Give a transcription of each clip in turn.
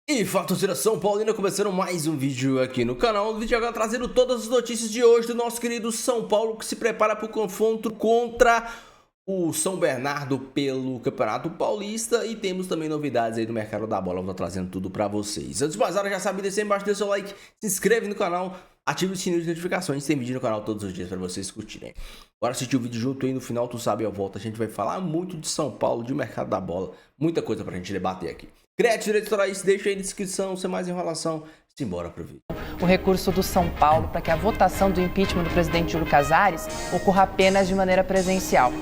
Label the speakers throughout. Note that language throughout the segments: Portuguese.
Speaker 1: E fala, torcida São Paulina, começando mais um vídeo aqui no canal. O vídeo agora trazendo todas as notícias de hoje do nosso querido São Paulo, que se prepara para o confronto contra o São Bernardo pelo Campeonato Paulista. E temos também novidades aí do mercado da bola, vou trazendo tudo para vocês. Antes de mais nada, já sabe, deixa aí embaixo, deixa seu like, se inscreve no canal, ative o sininho de notificações, tem vídeo no canal todos os dias para vocês curtirem. Bora assistir o vídeo junto aí, no final tu sabe a volta, a gente vai falar muito de São Paulo, de mercado da bola, muita coisa pra gente debater aqui. Créditos eleitorais, deixa aí na descrição, sem mais enrolação, simbora pro vídeo.
Speaker 2: O recurso do São Paulo para que a votação do impeachment do presidente Júlio Casares ocorra apenas de maneira presencial.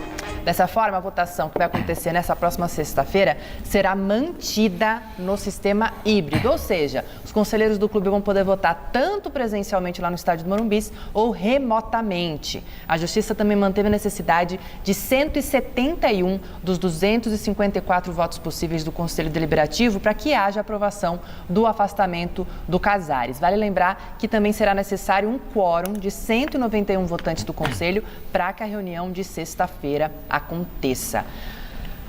Speaker 2: Dessa forma, a votação que vai acontecer nessa próxima sexta-feira será mantida no sistema híbrido, ou seja, os conselheiros do clube vão poder votar tanto presencialmente lá no estádio do Morumbi ou remotamente. A Justiça também manteve a necessidade de 171 dos 254 votos possíveis do Conselho Deliberativo para que haja aprovação do afastamento do Casares. Vale lembrar que também será necessário um quórum de 191 votantes do Conselho para que a reunião de sexta-feira aconteça.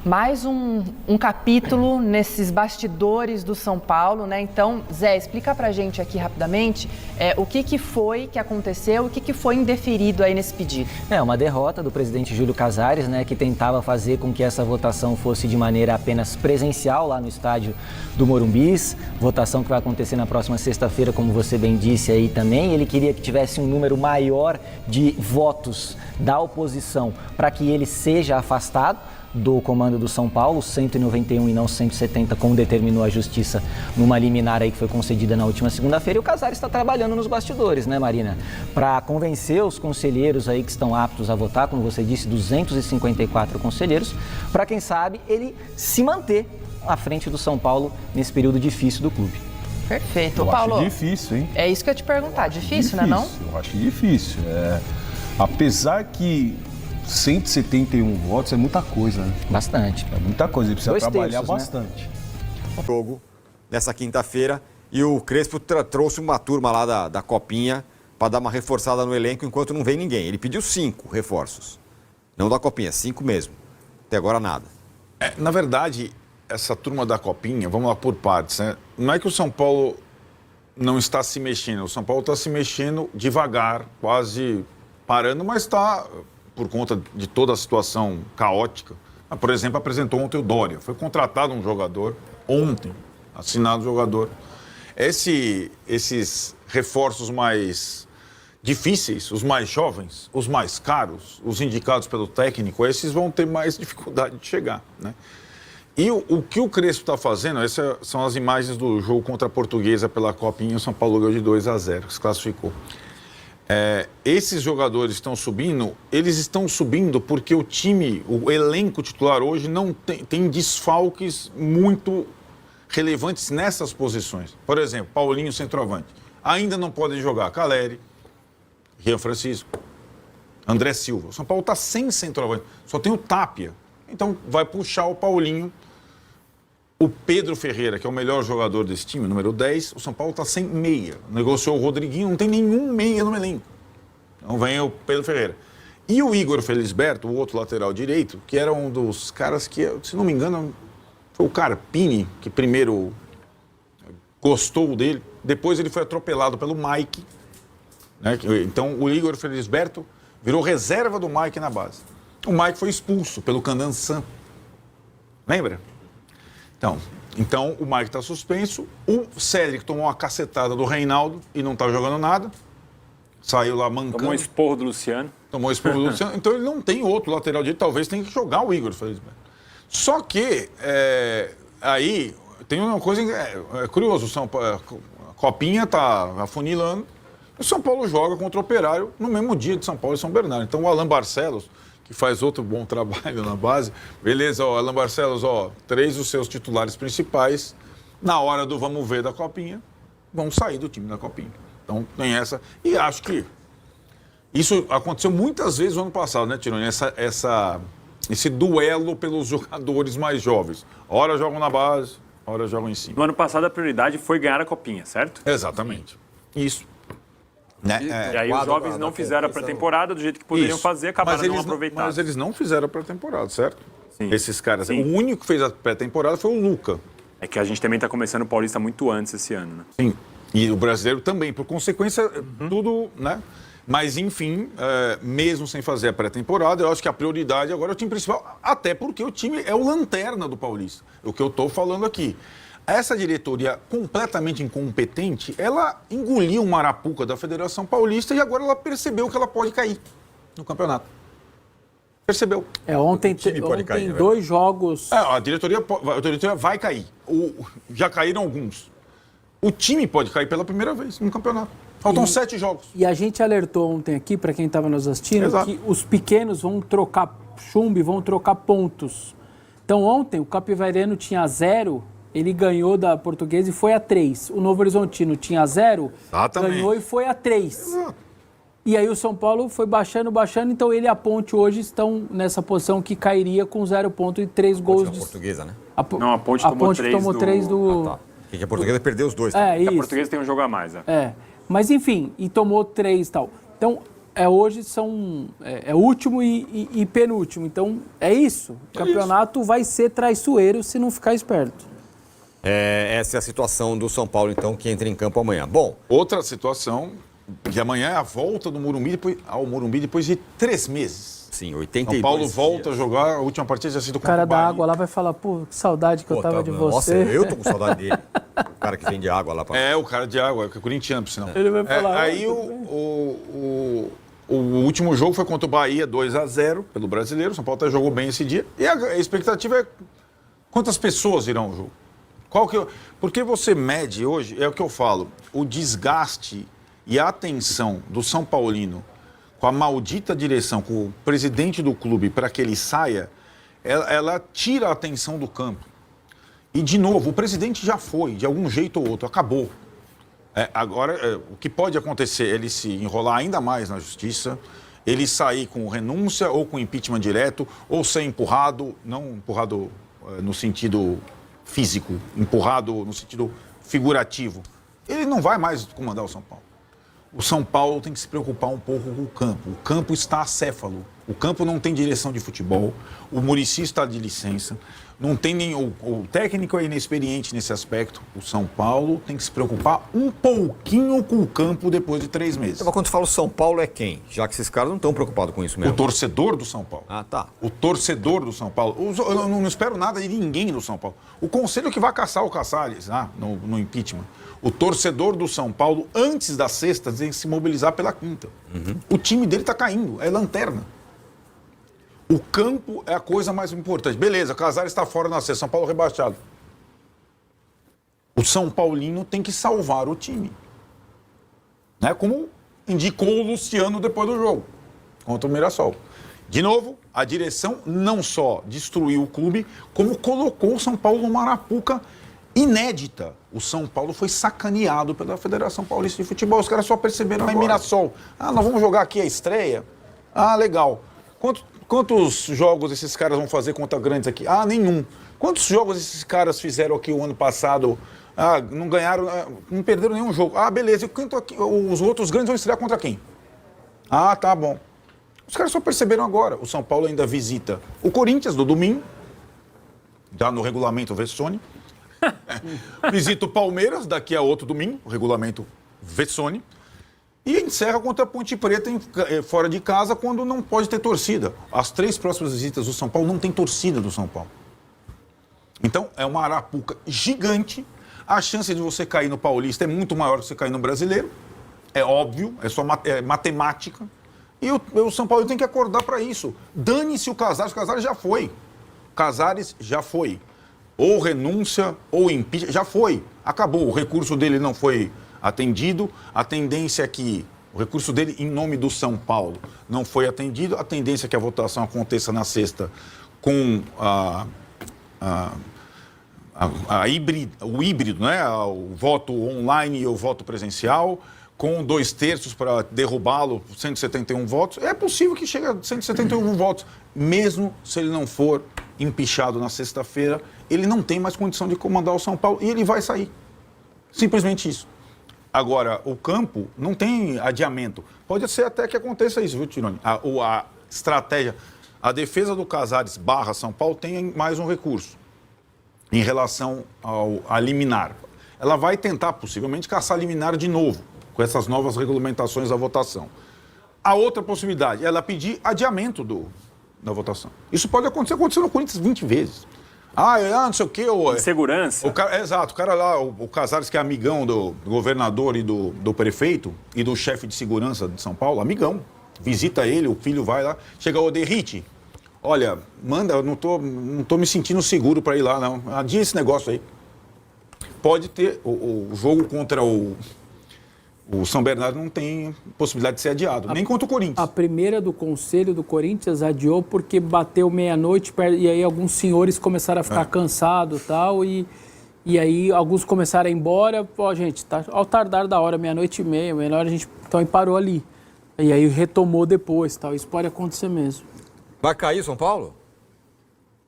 Speaker 2: Mais um capítulo nesses bastidores do São Paulo, né? Então, Zé, explica pra gente aqui rapidamente o que foi que aconteceu, o que foi indeferido aí nesse pedido.
Speaker 3: Uma derrota do presidente Júlio Casares, né, que tentava fazer com que essa votação fosse de maneira apenas presencial lá no estádio do Morumbis, votação que vai acontecer na próxima sexta-feira, como você bem disse aí também. Ele queria que tivesse um número maior de votos da oposição para que ele seja afastado do comando do São Paulo, 191 e não 170, como determinou a Justiça numa liminar aí que foi concedida na última segunda-feira. E o Casares está trabalhando nos bastidores, né, Marina? Para convencer os conselheiros aí que estão aptos a votar, como você disse, 254 conselheiros, para quem sabe ele se manter à frente do São Paulo nesse período difícil do clube.
Speaker 2: Perfeito.
Speaker 4: Eu
Speaker 2: Paulo,
Speaker 4: acho difícil, hein?
Speaker 2: É isso que eu ia te perguntar. Difícil, não é não?
Speaker 4: Eu acho difícil. Apesar que 171 votos é muita coisa, né?
Speaker 3: Bastante.
Speaker 4: É muita coisa, ele precisa
Speaker 3: 2
Speaker 4: trabalhar
Speaker 3: terços, né?
Speaker 4: bastante.
Speaker 5: Jogo nessa quinta-feira e o Crespo trouxe uma turma lá da Copinha para dar uma reforçada no elenco enquanto não vem ninguém. Ele pediu 5 reforços, não da Copinha, 5 mesmo. Até agora nada.
Speaker 6: Na verdade, essa turma da Copinha, vamos lá por partes, né? Não é que o São Paulo não está se mexendo, o São Paulo está se mexendo devagar, quase parando, mas está, por conta de toda a situação caótica. Por exemplo, apresentou ontem o Dória. Foi contratado um jogador, ontem, assinado o jogador. Esses reforços mais difíceis, os mais jovens, os mais caros, os indicados pelo técnico, esses vão ter mais dificuldade de chegar, né? E o que o Crespo está fazendo, essas são as imagens do jogo contra a Portuguesa pela Copinha, o São Paulo ganhou de 2-0, que se classificou. Esses jogadores estão subindo, eles estão subindo porque o time, o elenco titular hoje não tem desfalques muito relevantes nessas posições. Por exemplo, Paulinho, centroavante. Ainda não podem jogar Caleri, Rian Francisco, André Silva. O São Paulo está sem centroavante, só tem o Tapia. Então vai puxar o Paulinho. O Pedro Ferreira, que é o melhor jogador desse time, número 10, o São Paulo está sem meia. Negociou o Rodriguinho, não tem nenhum meia no elenco. Então vem o Pedro Ferreira. E o Igor Felisberto, o outro lateral direito, que era um dos caras que, se não me engano, foi o Carpini que primeiro gostou dele. Depois ele foi atropelado pelo Mike, né? Então o Igor Felisberto virou reserva do Mike na base. O Mike foi expulso pelo Candançan. Lembra? Então o Mike está suspenso. O Cédric tomou uma cacetada do Reinaldo e não está jogando nada. Saiu lá mancando.
Speaker 7: Tomou esporro do Luciano.
Speaker 6: Tomou esporro do Luciano. Então ele não tem outro lateral direito. Talvez tenha que jogar o Igor, felizmente. Só que aí tem uma coisa curiosa. A Copinha está afunilando. O São Paulo joga contra o Operário no mesmo dia de São Paulo e São Bernardo. Então o Alan Barcelos, que faz outro bom trabalho na base. Beleza, Alan Barcelos, 3 dos seus titulares principais, na hora do vamos ver da Copinha, vão sair do time da Copinha. Então tem essa. E acho que isso aconteceu muitas vezes no ano passado, né, Tironi? Esse duelo pelos jogadores mais jovens. Ora jogam na base, ora jogam em cima.
Speaker 7: No ano passado a prioridade foi ganhar a Copinha, certo?
Speaker 6: Exatamente. Isso. Né?
Speaker 7: E aí os jovens não fizeram a pré-temporada do jeito que poderiam fazer, acabaram não aproveitando.
Speaker 6: Mas eles não fizeram a pré-temporada, certo?
Speaker 7: Sim.
Speaker 6: Esses caras.
Speaker 7: Sim.
Speaker 6: O único que fez a pré-temporada foi o Luca.
Speaker 7: É que a gente também está começando o Paulista muito antes esse ano, né?
Speaker 6: Sim, e o brasileiro também, por consequência, tudo, né? Mas, enfim, mesmo sem fazer a pré-temporada, eu acho que a prioridade agora é o time principal, até porque o time é o lanterna do Paulista, o que eu estou falando aqui. Essa diretoria completamente incompetente, ela engoliu uma arapuca da Federação Paulista e agora ela percebeu que ela pode cair no campeonato. Percebeu.
Speaker 8: Ontem
Speaker 5: cair,
Speaker 8: dois jogos...
Speaker 6: A diretoria vai cair. Já caíram alguns. O time pode cair pela primeira vez no campeonato. Faltam 7 jogos.
Speaker 8: E a gente alertou ontem aqui, para quem estava nos assistindo,
Speaker 6: Exato.
Speaker 8: que os pequenos vão trocar chumbo e vão trocar pontos. Então ontem o Capivareno tinha 0, ele ganhou da Portuguesa e foi a 3. O Novo Horizontino tinha 0, ganhou e foi a 3.
Speaker 6: Exato.
Speaker 8: E aí o São Paulo foi baixando, então ele e a Ponte hoje estão nessa posição que cairia com 0 ponto e 3 gols de...
Speaker 5: Portuguesa, né?
Speaker 7: Não, a Ponte tomou 3
Speaker 8: do...
Speaker 5: Ah, tá. Porque a Portuguesa perdeu os 2.
Speaker 8: Isso.
Speaker 7: A Portuguesa tem um jogo a mais,
Speaker 8: Mas enfim, e tomou 3 e tal. Então, hoje são último e penúltimo. Então, é isso. O campeonato vai ser traiçoeiro se não ficar esperto.
Speaker 5: Essa é a situação do São Paulo, então, que entra em campo amanhã. Bom,
Speaker 6: outra situação, que amanhã é a volta do Morumbi ao Morumbi depois de 3 meses.
Speaker 5: Sim, 82
Speaker 6: São Paulo
Speaker 5: dias.
Speaker 6: volta a jogar, a última partida já sido
Speaker 8: O cara da água lá vai falar, pô, que saudade que eu tava de
Speaker 5: Nossa,
Speaker 8: você.
Speaker 5: eu tô com saudade dele. O cara que vende água lá pra...
Speaker 6: O cara de água, que é corintiano, por sinal.
Speaker 8: Ele vai falar.
Speaker 6: Aí o último jogo foi contra o Bahia, 2-0 pelo Brasileiro. O São Paulo até jogou bem esse dia. E a expectativa é quantas pessoas irão ao jogo. Porque você mede hoje, é o que eu falo, o desgaste e a atenção do São Paulino com a maldita direção, com o presidente do clube para que ele saia, ela tira a atenção do campo. E, de novo, o presidente já foi, de algum jeito ou outro, acabou. Agora, o que pode acontecer é ele se enrolar ainda mais na justiça, ele sair com renúncia ou com impeachment direto, ou ser empurrado, não empurrado no sentido físico, empurrado no sentido figurativo. Ele não vai mais comandar o São Paulo. O São Paulo tem que se preocupar um pouco com o campo. O campo está acéfalo. O campo não tem direção de futebol. O Muricy está de licença. Não tem nem o técnico é inexperiente nesse aspecto. O São Paulo tem que se preocupar um pouquinho com o campo depois de 3 meses.
Speaker 5: Então, quando tu fala o São Paulo é quem? Já que esses caras não estão preocupados com isso mesmo.
Speaker 6: O torcedor do São Paulo.
Speaker 5: Ah, tá.
Speaker 6: O torcedor do São Paulo. Eu não espero nada de ninguém do São Paulo. O conselho que vai caçar o Caçalhes no impeachment. O torcedor do São Paulo, antes da sexta, tem que se mobilizar pela quinta. O time dele está caindo, é lanterna. O campo é a coisa mais importante. Beleza, o Casares está fora na sexta, São Paulo rebaixado. O São Paulino tem que salvar o time. Né? Como indicou o Luciano depois do jogo, contra o Mirassol. De novo, a direção não só destruiu o clube, como colocou o São Paulo numa arapuca inédita. O São Paulo foi sacaneado pela Federação Paulista de Futebol. Os caras só perceberam lá em Mirassol. Nós vamos jogar aqui a estreia? Legal. Quantos jogos esses caras vão fazer contra grandes aqui? Nenhum. Quantos jogos esses caras fizeram aqui o ano passado? Não ganharam, não perderam nenhum jogo. Beleza. E os outros grandes vão estrear contra quem? Tá bom. Os caras só perceberam agora. O São Paulo ainda visita o Corinthians no domingo, já no regulamento Vessone. Visita o Palmeiras daqui a outro domingo, o regulamento Vessone. E encerra contra a Ponte Preta fora de casa, quando não pode ter torcida. As 3 próximas visitas do São Paulo não tem torcida do São Paulo. Então, é uma arapuca gigante. A chance de você cair no Paulista é muito maior que você cair no Brasileiro. É óbvio, é só matemática. E o São Paulo tem que acordar para isso. Dane-se o Casares já foi. Casares já foi. Ou renúncia, ou impeachment, já foi. Acabou. O recurso dele não foi atendido. A tendência é que o recurso dele em nome do São Paulo não foi atendido. A tendência é que a votação aconteça na sexta com o híbrido, né? O voto online e o voto presencial, com 2/3 para derrubá-lo, 171 votos. É possível que chegue a 171 votos, mesmo se ele não for empichado na sexta-feira. Ele não tem mais condição de comandar o São Paulo e ele vai sair. Simplesmente isso. Agora, o campo não tem adiamento. Pode ser até que aconteça isso, viu, Tironi? A estratégia, a defesa do Casares / São Paulo tem mais um recurso. em relação a liminar. Ela vai tentar, possivelmente, caçar liminar de novo, com essas novas regulamentações da votação. A outra possibilidade é ela pedir adiamento da votação. Isso pode acontecer, aconteceu no Corinthians 20 vezes. Não sei o quê.
Speaker 7: Segurança.
Speaker 6: Exato, o cara lá, o Casares, que é amigão do governador e do prefeito e do chefe de segurança de São Paulo, amigão. Visita ele, o filho vai lá, chega o Derrite. Olha, manda, eu não tô me sentindo seguro para ir lá, não. Adia esse negócio aí. Pode ter, o jogo contra o São Bernardo não tem possibilidade de ser adiado, nem contra o Corinthians.
Speaker 8: A primeira do Conselho do Corinthians adiou porque bateu meia-noite e aí alguns senhores começaram a ficar cansados e aí alguns começaram a ir embora. Pô, gente, tá ao tardar da hora, 00:30, melhor a gente... Então aí parou ali. E aí retomou depois, tal. Isso pode acontecer mesmo.
Speaker 5: Vai cair São Paulo?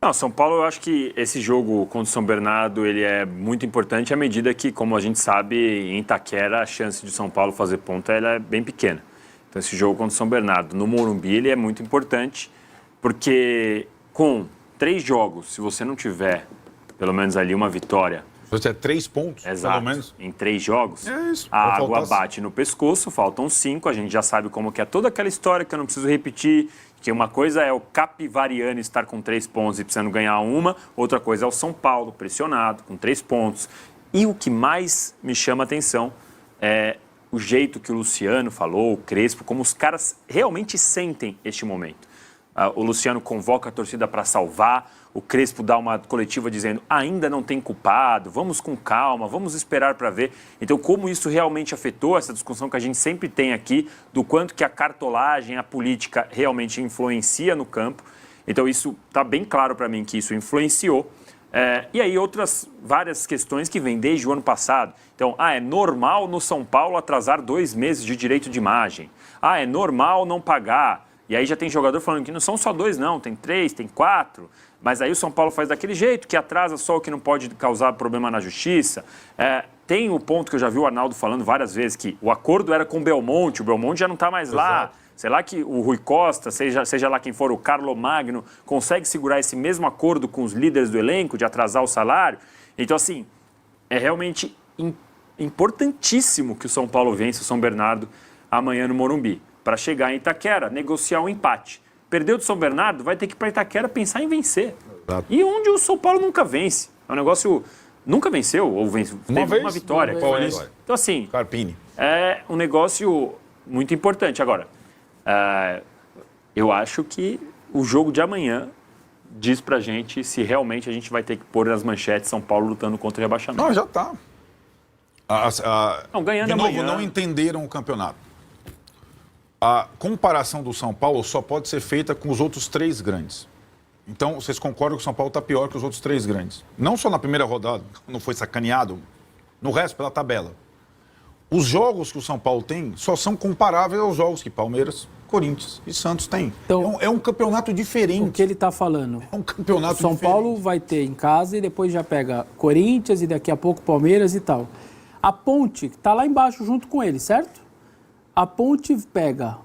Speaker 7: Não, São Paulo, eu acho que esse jogo contra o São Bernardo, ele é muito importante à medida que, como a gente sabe, em Itaquera, a chance de São Paulo fazer ponta ela é bem pequena. Então, esse jogo contra o São Bernardo no Morumbi, ele é muito importante, porque com 3 jogos, se você não tiver, pelo menos ali, uma vitória...
Speaker 6: Se você é 3 pontos,
Speaker 7: exato,
Speaker 6: pelo menos.
Speaker 7: Em 3 jogos,
Speaker 6: isso,
Speaker 7: a água bate no pescoço, faltam 5, a gente já sabe como que é toda aquela história que eu não preciso repetir, que uma coisa é o Capivariano estar com 3 pontos e precisando ganhar uma, outra coisa é o São Paulo pressionado com 3 pontos. E o que mais me chama a atenção é o jeito que o Luciano falou, o Crespo, como os caras realmente sentem este momento. O Luciano convoca a torcida para salvar, o Crespo dá uma coletiva dizendo ainda não tem culpado, vamos com calma, vamos esperar para ver. Então, como isso realmente afetou essa discussão que a gente sempre tem aqui, do quanto que a cartolagem, a política realmente influencia no campo. Então, isso está bem claro para mim que isso influenciou. E aí outras várias questões que vêm desde o ano passado. Então, é normal no São Paulo atrasar 2 meses de direito de imagem. É normal não pagar. E aí já tem jogador falando que não são só 2, não, tem 3, tem 4. Mas aí o São Paulo faz daquele jeito, que atrasa só o que não pode causar problema na justiça. Tem o ponto que eu já vi o Arnaldo falando várias vezes, que o acordo era com o Belmonte já não está mais lá. Exato. Sei lá que o Rui Costa, seja lá quem for, o Carlo Magno, consegue segurar esse mesmo acordo com os líderes do elenco de atrasar o salário. Então, assim, é realmente importantíssimo que o São Paulo vença o São Bernardo amanhã no Morumbi, para chegar em Itaquera, negociar um empate. Perdeu do São Bernardo, vai ter que ir para Itaquera pensar em vencer. Exato. E onde o São Paulo nunca vence. É um negócio... Nunca venceu, ou teve uma vitória. Então, assim,
Speaker 6: Carpini.
Speaker 7: É um negócio muito importante. Agora, eu acho que o jogo de amanhã diz pra gente se realmente a gente vai ter que pôr nas manchetes São Paulo lutando contra o rebaixamento.
Speaker 6: Não, já tá.
Speaker 7: Não, ganhando
Speaker 6: de novo,
Speaker 7: amanhã...
Speaker 6: não entenderam o campeonato. A comparação do São Paulo só pode ser feita com os outros 3 grandes. Então, vocês concordam que o São Paulo está pior que os outros 3 grandes. Não só na primeira rodada, não foi sacaneado, no resto, pela tabela. Os jogos que o São Paulo tem só são comparáveis aos jogos que Palmeiras, Corinthians e Santos têm.
Speaker 8: Então,
Speaker 6: é um campeonato diferente.
Speaker 8: O que ele está falando?
Speaker 6: É um campeonato
Speaker 8: diferente. São Paulo vai ter em casa e depois já pega Corinthians e daqui a pouco Palmeiras e tal. A Ponte está lá embaixo junto com ele, certo? A Ponte pega,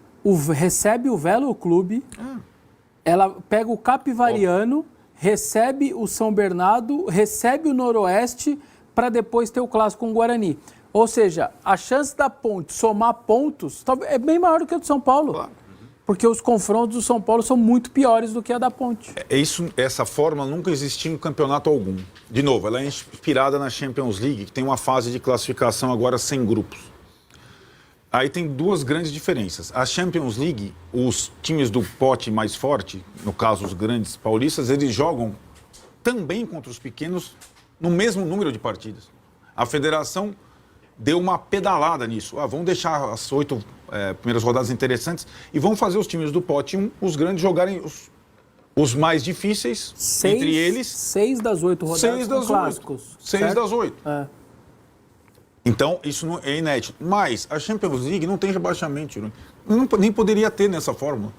Speaker 8: recebe o Velo Clube, ela pega o Capivariano, recebe o São Bernardo, recebe o Noroeste para depois ter o clássico com o Guarani. Ou seja, a chance da Ponte somar pontos é bem maior do que a do São Paulo. Claro. Porque os confrontos do São Paulo são muito piores do que a da Ponte.
Speaker 6: Essa forma nunca existiu em campeonato algum. De novo, ela é inspirada na Champions League, que tem uma fase de classificação agora sem grupos. Aí tem 2 grandes diferenças. A Champions League, os times do pote mais forte, no caso os grandes paulistas, eles jogam também contra os pequenos no mesmo número de partidas. A federação deu uma pedalada nisso. Vamos deixar as 8 primeiras rodadas interessantes e vamos fazer os times do pote 1, os grandes, jogarem os mais difíceis entre eles.
Speaker 8: 6 das 8 rodadas são clássicos.
Speaker 6: 6 das 8. Então, isso não é inédito. Mas a Champions League não tem rebaixamento. Nem poderia ter nessa fórmula,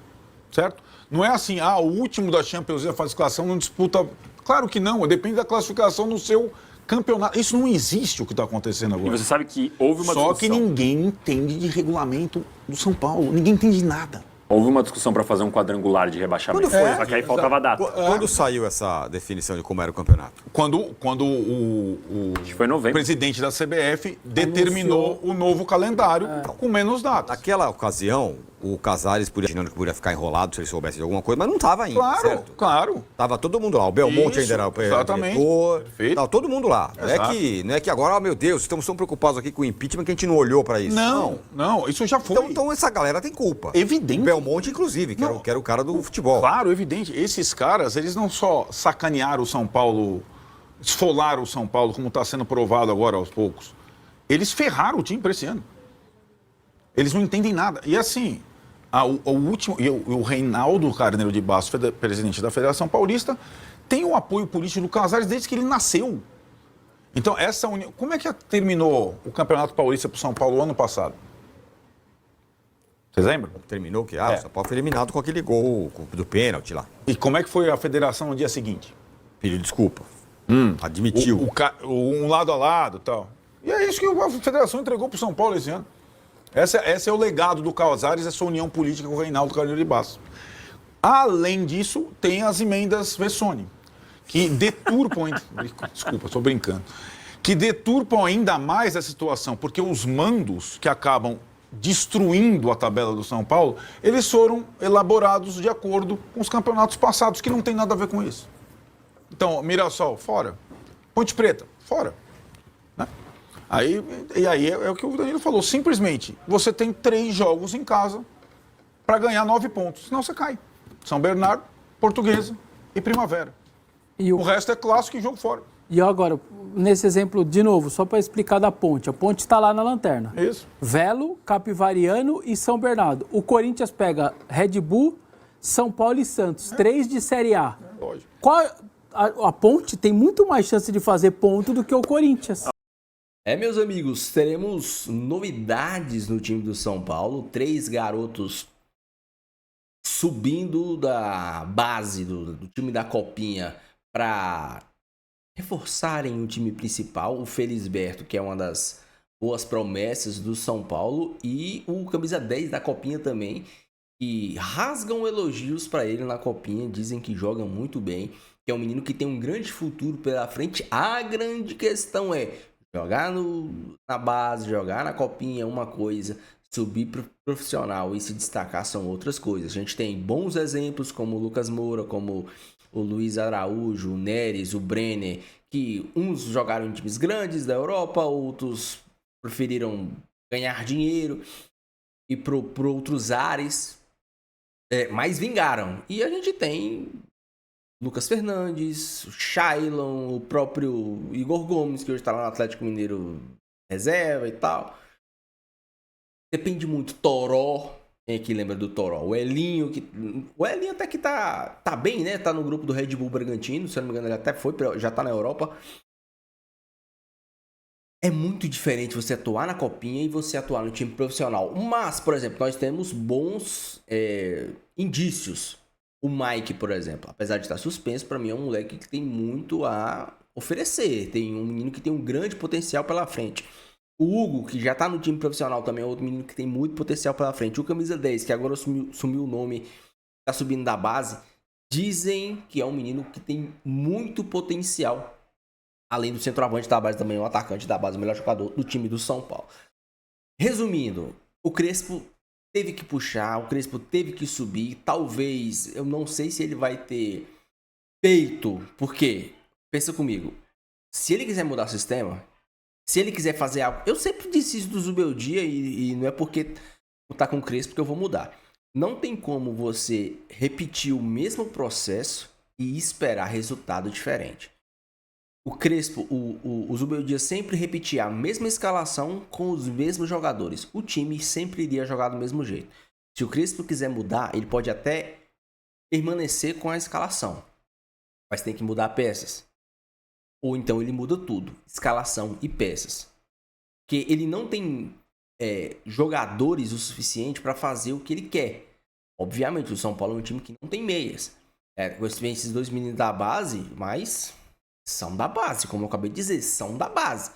Speaker 6: certo? Não é assim, o último da Champions League, a classificação, não disputa... Claro que não, depende da classificação no seu campeonato. Isso não existe o que está acontecendo agora.
Speaker 7: E você sabe que houve uma
Speaker 6: discussão. Só que
Speaker 7: discussão.
Speaker 6: Ninguém entende de regulamento do São Paulo. Ninguém entende de nada.
Speaker 7: Houve uma discussão para fazer um quadrangular de rebaixamento,
Speaker 5: Quando foi?
Speaker 7: só que aí faltava data.
Speaker 5: Quando saiu essa definição de como era o campeonato?
Speaker 6: Quando o
Speaker 7: Acho que foi em novembro.
Speaker 6: presidente da CBF determinou o novo calendário com menos datas.
Speaker 5: Naquela ocasião, o Casares podia imaginando que podia ficar enrolado se ele soubesse de alguma coisa, mas não estava ainda,
Speaker 6: Claro,
Speaker 5: certo?
Speaker 6: claro.
Speaker 5: Tava todo mundo lá. O Belmonte
Speaker 6: Isso,
Speaker 5: ainda era o
Speaker 6: exatamente.
Speaker 5: diretor.
Speaker 6: Perfeito.
Speaker 5: Tava todo mundo lá.
Speaker 6: Exato.
Speaker 5: Não é que agora, meu Deus, estamos tão preocupados aqui com o impeachment que a gente não olhou para isso.
Speaker 6: Não, isso já foi.
Speaker 5: Então essa galera tem culpa.
Speaker 6: Evidente.
Speaker 5: O Belmonte, inclusive, que era o cara do futebol.
Speaker 6: Claro, evidente. Esses caras, eles não só sacanearam o São Paulo, esfolaram o São Paulo, como está sendo provado agora aos poucos. Eles ferraram o time para esse ano. Eles não entendem nada. E assim, o Reinaldo Carneiro de Bastos, presidente da Federação Paulista, tem o apoio político do Casares desde que ele nasceu. Então, essa união... Como é que terminou o Campeonato Paulista para o São Paulo ano passado? Vocês lembram?
Speaker 5: Terminou que o São Paulo foi eliminado com aquele gol do pênalti lá.
Speaker 6: E como é que foi a federação no dia seguinte?
Speaker 5: Pediu desculpa. Admitiu.
Speaker 6: Um lado a lado e tal. E é isso que a federação entregou para o São Paulo esse ano. Esse é o legado do Casares, essa união política com o Reinaldo Carneiro de Bastos. Além disso, tem as emendas Vessone, que deturpam... Desculpa, estou brincando. Que deturpam ainda mais a situação, porque os mandos que acabam destruindo a tabela do São Paulo, eles foram elaborados de acordo com os campeonatos passados, que não tem nada a ver com isso. Então, Mirassol, fora. Ponte Preta, fora. Né? Aí é o que o Danilo falou. Simplesmente, você tem 3 jogos em casa para ganhar 9 pontos. Senão você cai. São Bernardo, Portuguesa e Primavera.
Speaker 8: E
Speaker 6: O resto é clássico e jogo fora.
Speaker 8: E agora, nesse exemplo, de novo, só para explicar da Ponte. A Ponte está lá na lanterna.
Speaker 6: Isso.
Speaker 8: Velo, Capivariano e São Bernardo. O Corinthians pega Red Bull, São Paulo e Santos. 3 de Série A.
Speaker 6: Lógico.
Speaker 8: A Ponte tem muito mais chance de fazer ponto do que o Corinthians.
Speaker 1: Meus amigos, teremos novidades no time do São Paulo. 3 garotos subindo da base do time da Copinha para reforçarem o time principal. O Felisberto, que é uma das boas promessas do São Paulo, e o camisa 10 da Copinha também, que rasgam elogios para ele na Copinha, dizem que joga muito bem, que é um menino que tem um grande futuro pela frente. A grande questão é jogar na base, jogar na Copinha é uma coisa, subir pro profissional e se destacar são outras coisas. A gente tem bons exemplos como o Lucas Moura, como o Luiz Araújo, o Neres, o Brenner, que uns jogaram em times grandes da Europa, outros preferiram ganhar dinheiro e por outros ares, mas vingaram. E a gente tem Lucas Fernandes, o Shailon, o próprio Igor Gomes, que hoje está lá no Atlético Mineiro reserva e tal. Depende muito. Toró, quem aqui lembra do Toró? O Elinho até que tá bem, né? Tá no grupo do Red Bull Bragantino, se eu não me engano, ele até foi, já tá na Europa. É muito diferente você atuar na Copinha e você atuar no time profissional. Mas, por exemplo, nós temos bons indícios. O Mike, por exemplo, apesar de estar suspenso, para mim é um moleque que tem muito a oferecer. Tem um menino que tem um grande potencial pela frente. O Hugo, que já tá no time profissional também, é outro menino que tem muito potencial pela frente. O camisa 10, que agora sumiu o nome, tá subindo da base. Dizem que é um menino que tem muito potencial. Além do centroavante da base também, o atacante da base, o melhor jogador do time do São Paulo. Resumindo, o Crespo teve que puxar, o Crespo teve que subir. Talvez, eu não sei se ele vai ter peito. Por quê? Pensa comigo. Se ele quiser mudar o sistema, se ele quiser fazer algo... Eu sempre disse isso do Zubeldia e não é porque tá com o Crespo que eu vou mudar. Não tem como você repetir o mesmo processo e esperar resultado diferente. O Crespo, o Zubeldia sempre repetia a mesma escalação com os mesmos jogadores. O time sempre iria jogar do mesmo jeito. Se o Crespo quiser mudar, ele pode até permanecer com a escalação, mas tem que mudar peças. Ou então ele muda tudo, escalação e peças. Porque ele não tem jogadores o suficiente para fazer o que ele quer. Obviamente, o São Paulo é um time que não tem meias. Vem esses 2 meninos da base, mas são da base, como eu acabei de dizer, são da base.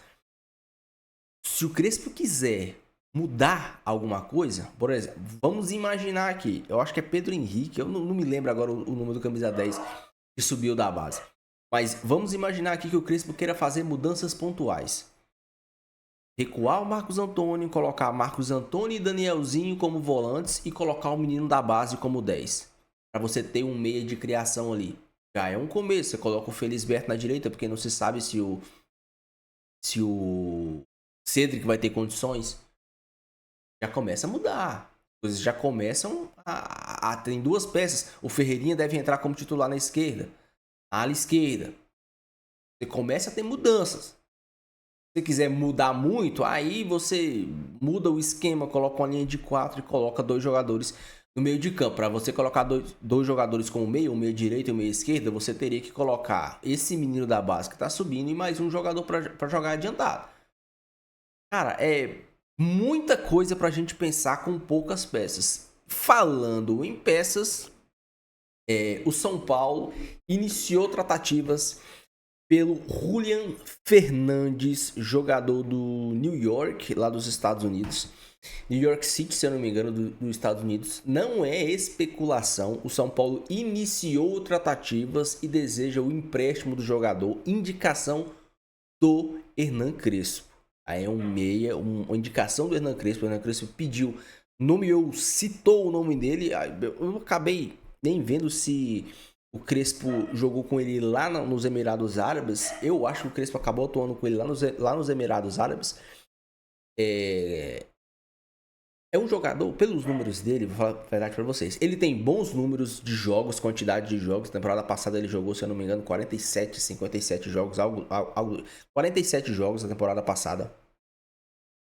Speaker 1: Se o Crespo quiser mudar alguma coisa, por exemplo, vamos imaginar aqui, eu acho que é Pedro Henrique, eu não me lembro agora o número do camisa 10 que subiu da base, mas vamos imaginar aqui que o Crespo queira fazer mudanças pontuais. Recuar o Marcos Antônio, colocar Marcos Antônio e Danielzinho como volantes e colocar o menino da base como 10. Para você ter um meia de criação ali. Já é um começo. Você coloca o Felisberto na direita, porque não se sabe se o Cedric vai ter condições. Já começa a mudar. As coisas já começam a ter duas peças. O Ferreirinha deve entrar como titular na esquerda. Na ala esquerda. Você começa a ter mudanças. Se você quiser mudar muito, aí você muda o esquema, coloca uma linha de 4 e coloca 2 jogadores no meio de campo. Para você colocar dois jogadores como meio, um meio direito e um meio esquerda, você teria que colocar esse menino da base que está subindo e mais um jogador para jogar adiantado. Cara, é muita coisa para a gente pensar com poucas peças. Falando em peças, o São Paulo iniciou tratativas pelo Julian Fernandes, jogador do New York, lá dos Estados Unidos. New York City, se eu não me engano, dos Estados Unidos. Não é especulação. O São Paulo iniciou tratativas e deseja o empréstimo do jogador. Indicação do Hernan Crespo. Aí é um meia, uma indicação do Hernan Crespo. O Hernan Crespo pediu, nomeou, citou o nome dele. Eu acabei nem vendo se o Crespo jogou com ele lá nos Emirados Árabes. Eu acho que o Crespo acabou atuando com ele lá nos Emirados Árabes. É um jogador, pelos números dele, vou falar a verdade pra vocês. Ele tem bons números de jogos, quantidade de jogos. Na temporada passada ele jogou, se eu não me engano, 47, 57 jogos. 47 jogos na temporada passada.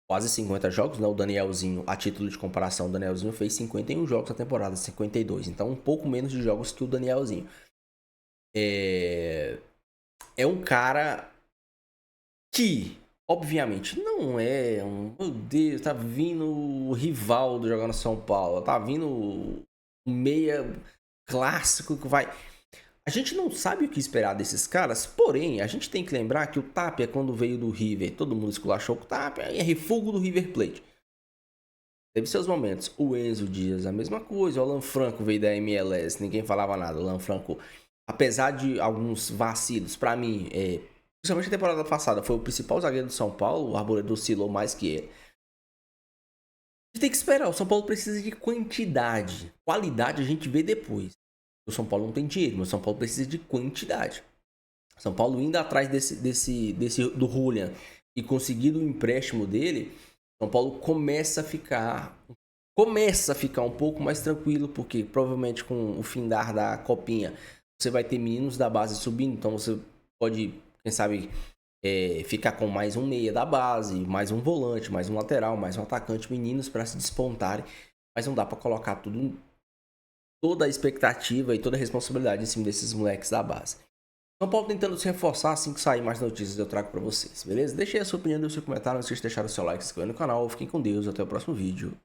Speaker 1: Quase 50 jogos, né? O Danielzinho, a título de comparação, o Danielzinho fez 51 jogos na temporada, 52. Então, um pouco menos de jogos que o Danielzinho. É um cara que, obviamente, não é um... Meu Deus, tá vindo o Rivaldo jogando no São Paulo. Tá vindo um meia clássico que vai... A gente não sabe o que esperar desses caras, porém, a gente tem que lembrar que o Tapia, quando veio do River, todo mundo esculachou com o Tapia, é refúgio do River Plate. Teve seus momentos. O Enzo Dias, a mesma coisa. O Alan Franco veio da MLS, ninguém falava nada. O Alan Franco, apesar de alguns vacilos, pra mim, principalmente a temporada passada, foi o principal zagueiro do São Paulo. O Arboleda oscilou mais que ele. A gente tem que esperar. O São Paulo precisa de quantidade. Qualidade a gente vê depois. O São Paulo não tem dinheiro, mas o São Paulo precisa de quantidade. O São Paulo indo atrás do Julian e conseguindo o empréstimo dele, o São Paulo começa a ficar um pouco mais tranquilo, porque provavelmente com o findar da copinha você vai ter meninos da base subindo, então você pode, quem sabe, ficar com mais um meia da base, mais um volante, mais um lateral, mais um atacante, meninos para se despontarem, mas não dá para colocar toda a expectativa e toda a responsabilidade em cima desses moleques da base. São Paulo tentando se reforçar. Assim que sair mais notícias eu trago para vocês, beleza? Deixe aí a sua opinião, deixe seu comentário, não esqueça de deixar o seu like, se inscrever no canal. Fiquem com Deus, até o próximo vídeo.